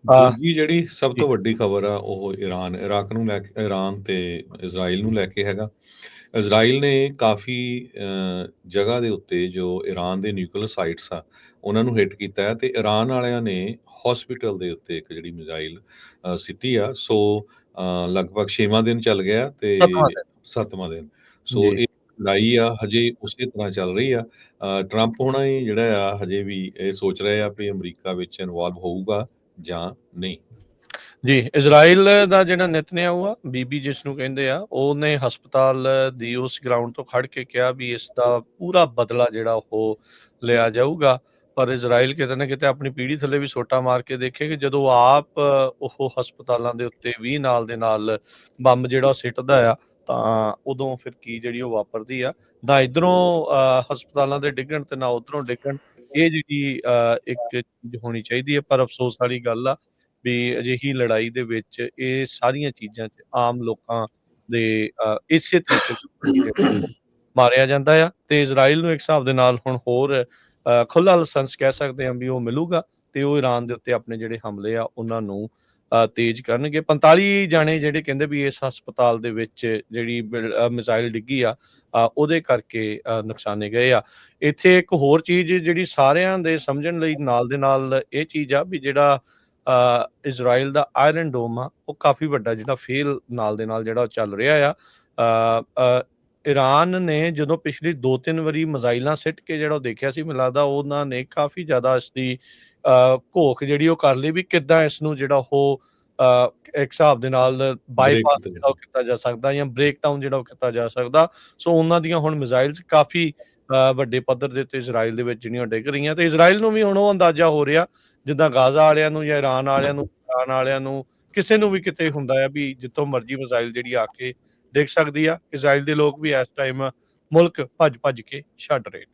ਦੂਜੀ ਜਿਹੜੀ ਸਭ ਜੀ, ਤੋਂ ਵੱਡੀ ਖਬਰ ਆ ਉਹ ਇਰਾਨ ਤੇ ਇਜ਼ਰਾਈਲ ਨੂੰ ਲੈ ਕੇ ਹੈਗਾ। ਇਜ਼ਰਾਈਲ ਨੇ ਕਾਫੀ ਜਗ੍ਹਾ ਦੇ ਉੱਤੇ ਜੋ ਇਰਾਨ ਦੇ ਨਿਊਕਲੀਅਰ ਸਾਈਟਸ ਆ, ਉਹਨਾਂ ਨੂੰ ਹਿੱਟ ਕੀਤਾ ਹੈ ਤੇ ਇਰਾਨ ਵਾਲਿਆਂ ਨੇ ਹੌਸਪੀਟਲ ਦੇ ਉੱਤੇ ਇੱਕ ਜਿਹੜੀ ਮਿਜ਼ਾਈਲ ਸਿੱਟੀ ਆ। ਸੋ ਲਗਭਗ 6ਵਾਂ ਦਿਨ ਚੱਲ ਗਿਆ ਤੇ 7ਵਾਂ ਦਿਨ। 7ਵਾਂ ਦਿਨ। ਸੋ ਜੀ, ਇਹ ਲੜਾਈ ਆ ਹਜੇ ਉਸੇ ਤਰ੍ਹਾਂ ਚੱਲ ਰਹੀ ਆ। ਟਰੰਪ ਹੋਣਾ ਹੀ ਜਿਹੜਾ ਆ ਹਜੇ ਵੀ ਇਹ ਸੋਚ ਰਹੇ ਆ ਵੀ ਅਮਰੀਕਾ ਵਿੱਚ ਇਨਵੋਲਵ ਹੋਊਗਾ ਜਾਂ ਨਹੀਂ। ਜੀ, ਇਜ਼ਰਾਈਲ ਦਾ ਜਿਹੜਾ ਨੇਤਨਯਾਹੂ ਆ, ਬੀਬੀ ਜਿਸਨੂੰ ਕਹਿੰਦੇ ਆ, ਉਹਨੇ ਹਸਪਤਾਲ ਦੀ ਉਸ ਗਰਾਊਂਡ ਤੋਂ ਖੜ ਕੇ ਕਿਹਾ ਵੀ ਇਸ ਦਾ ਪੂਰਾ ਬਦਲਾ ਜਿਹੜਾ ਉਹ ਲਿਆ ਜਾਊਗਾ। ਪਰ ਇਜ਼ਰਾਈਲ ਕਿਤੇ ਨਾ ਕਿਤੇ ਆਪਣੀ ਪੀੜੀ ਥੱਲੇ ਵੀ ਸੋਟਾ ਮਾਰ ਕੇ ਦੇਖੇ ਕਿ ਜਦੋਂ ਆਪ ਉਹ ਹਸਪਤਾਲਾਂ ਦੇ ਉੱਤੇ ਵੀ ਨਾਲ ਦੇ ਨਾਲ ਬੰਬ ਜਿਹੜਾ ਉਹ ਸਿੱਟਦਾ ਆ, ਤਾਂ ਉਦੋਂ ਫਿਰ ਕੀ ਜਿਹੜੀ ਉਹ ਵਾਪਰਦੀ ਆ। ਨਾ ਇੱਧਰੋਂ ਹਸਪਤਾਲਾਂ ਦੇ ਡਿੱਗਣ ਤੇ ਨਾ ਉੱਧਰੋਂ ਡਿੱਗਣ। ਇਹ ਜਿਹੜੀ ਇੱਕ ਚੀਜ਼ ਹੋਣੀ ਚਾਹੀਦੀ ਹੈ, ਪਰ ਅਫਸੋਸ ਵਾਲੀ ਗੱਲ ਆ ਵੀ ਅਜਿਹੀ ਲੜਾਈ ਦੇ ਵਿੱਚ ਇਹ ਸਾਰੀਆਂ ਚੀਜ਼ਾਂ 'ਚ ਆਮ ਲੋਕਾਂ ਦੇ ਇਸੇ ਤਰੀਕੇ ਨਾਲ ਮਾਰਿਆ ਜਾਂਦਾ ਆ। ਤੇ ਇਜ਼ਰਾਈਲ ਨੂੰ ਇੱਕ ਹਿਸਾਬ ਦੇ ਨਾਲ ਹੁਣ ਹੋਰ ਖੁੱਲ੍ਹਾ ਲਾਇਸੈਂਸ ਕਹਿ ਸਕਦੇ ਹਾਂ ਵੀ ਉਹ ਮਿਲੂਗਾ ਤੇ ਉਹ ਈਰਾਨ ਦੇ ਉੱਤੇ ਆਪਣੇ ਜਿਹੜੇ ਹਮਲੇ ਆ ਉਹਨਾਂ ਨੂੰ ਤੇਜ਼ ਕਰਨਗੇ। 45 ਜਾਣੇ ਜਿਹੜੇ ਕਹਿੰਦੇ ਵੀ ਇਸ ਹਸਪਤਾਲ ਦੇ ਵਿੱਚ ਜਿਹੜੀ ਮਿਜ਼ਾਈਲ ਡਿੱਗੀ ਆ ਉਹਦੇ ਕਰਕੇ ਨੁਕਸਾਨੇ ਗਏ ਆ। ਇੱਥੇ ਇੱਕ ਹੋਰ ਚੀਜ਼ ਜਿਹੜੀ ਸਾਰਿਆਂ ਦੇ ਸਮਝਣ ਲਈ ਨਾਲ ਦੇ ਨਾਲ ਇਹ ਚੀਜ਼ ਆ ਵੀ ਜਿਹੜਾ ਇਜ਼ਰਾਈਲ ਦਾ ਆਇਰਨ ਡੋਮ ਆ ਉਹ ਕਾਫੀ ਵੱਡਾ ਜਿਹੜਾ ਫੇਲ ਨਾਲ ਦੇ ਨਾਲ ਜਿਹੜਾ ਉਹ ਚੱਲ ਰਿਹਾ ਆ। ਈਰਾਨ ਨੇ ਜਦੋਂ ਪਿਛਲੀ 2-3 ਵਾਰੀ ਮਿਜ਼ਾਈਲਾਂ ਸਿੱਟ ਕੇ ਜਿਹੜਾ ਉਹ ਦੇਖਿਆ ਸੀ, ਮੈਨੂੰ ਲੱਗਦਾ ਉਹਨਾਂ ਨੇ ਕਾਫੀ ਜ਼ਿਆਦਾ ਇਸ ਦੀ ਘੋਖ ਜਿਹੜੀ ਉਹ ਕਰ ਲਈ ਵੀ ਕਿੱਦਾਂ ਇਸ ਨੂੰ ਜਿਹੜਾ ਉਹ ਇੱਕ ਹਿਸਾਬ ਦੇ ਨਾਲ ਬ੍ਰੇਕ ਬਾਈਪਾਸ ਕੀਤਾ ਜਿਹੜਾ ਉਹ ਕੀਤਾ ਜਾ ਸਕਦਾ ਜਾਂ ਬ੍ਰੇਕ ਡਾਊਨ ਜਿਹੜਾ ਉਹ ਕੀਤਾ ਜਾ ਸਕਦਾ। ਸੋ ਉਹਨਾਂ ਦੀਆਂ ਹੁਣ ਮਿਜ਼ਾਈਲਸ ਕਾਫੀ ਵੱਡੇ ਪੱਧਰ ਦੇ ਉੱਤੇ ਇਜ਼ਰਾਈਲ ਦੇ ਵਿੱਚ ਜਿਹੜੀਆਂ ਡਿੱਗ ਰਹੀਆਂ ਤੇ ਇਜ਼ਰਾਈਲ ਨੂੰ ਵੀ ਹੁਣ ਉਹ ਅੰਦਾਜ਼ਾ ਹੋ ਰਿਹਾ ਜਿੱਦਾਂ ਗਾਜ਼ਾ ਵਾਲਿਆਂ ਨੂੰ ਜਾਂ ਇਰਾਨ ਵਾਲਿਆਂ ਨੂੰ, ਇਰਾਨ ਵਾਲਿਆਂ ਨੂੰ ਕਿਸੇ ਨੂੰ ਵੀ ਕਿਤੇ ਹੁੰਦਾ ਆ ਵੀ ਜਿੱਥੋਂ ਮਰਜ਼ੀ ਮਿਜ਼ਾਈਲ ਜਿਹੜੀ ਆ ਕੇ ਡਿੱਗ ਸਕਦੀ ਆ। ਇਜ਼ਰਾਈਲ ਦੇ ਲੋਕ ਵੀ ਇਸ ਟਾਈਮ ਮੁਲਕ ਭੱਜ-ਭੱਜ ਕੇ ਛੱਡ ਰਹੇ ਨੇ।